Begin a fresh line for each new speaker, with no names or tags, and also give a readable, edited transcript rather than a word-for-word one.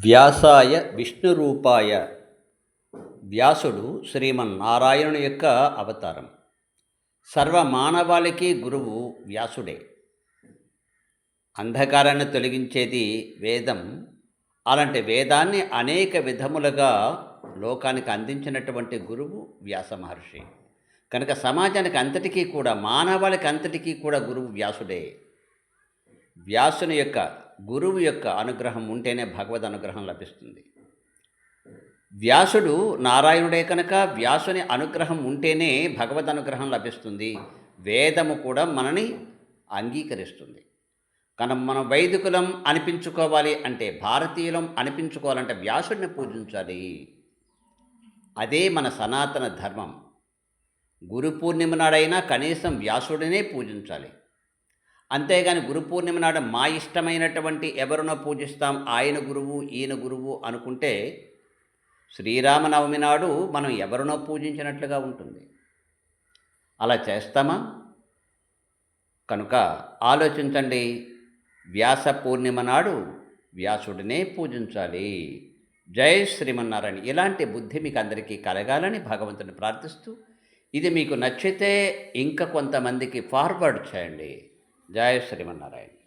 వ్యాసాయ విష్ణురూపాయ. వ్యాసుడు శ్రీమన్నారాయణుని యొక్క అవతారం. సర్వమానవాళికి గురువు వ్యాసుడే. అంధకారాన్ని తొలగించేది వేదం. అలాంటి వేదాన్ని అనేక విధములుగా లోకానికి అందించినటువంటి గురువు వ్యాస మహర్షి. కనుక సమాజానికి అంతటికీ కూడా, మానవాళికి అంతటికీ కూడా గురువు వ్యాసుడే. వ్యాసుని యొక్క, గురువు యొక్క అనుగ్రహం ఉంటేనే భగవద్ అనుగ్రహం లభిస్తుంది. వ్యాసుడు నారాయణుడే కనుక వ్యాసుని అనుగ్రహం ఉంటేనే భగవద్ అనుగ్రహం లభిస్తుంది. వేదము కూడా మనని అంగీకరిస్తుంది. కనుక మనం వైదికులం అనిపించుకోవాలి అంటే, భారతీయులం అనిపించుకోవాలంటే వ్యాసుడిని పూజించాలి. అదే మన సనాతన ధర్మం. గురు పూర్ణిమ నాడైనా కనీసం వ్యాసుడినే పూజించాలి. అంతేగాని గురు పూర్ణిమ నాడు మా ఇష్టమైనటువంటి ఎవరినో పూజిస్తాం, ఆయన గురువు ఈయన గురువు అనుకుంటే శ్రీరామనవమి నాడు మనం ఎవరినో పూజించినట్లుగా ఉంటుంది. అలా చేస్తామా? కనుక ఆలోచించండి. వ్యాస పూర్ణిమ నాడు వ్యాసుడినే పూజించాలి. జై శ్రీమన్నారాయణ. ఇలాంటి బుద్ధి మీకు అందరికీ కలగాలని భగవంతుని ప్రార్థిస్తూ, ఇది మీకు నచ్చితే ఇంకా కొంతమందికి ఫార్వర్డ్ చేయండి. జై శ్రీమన్నారాయణ.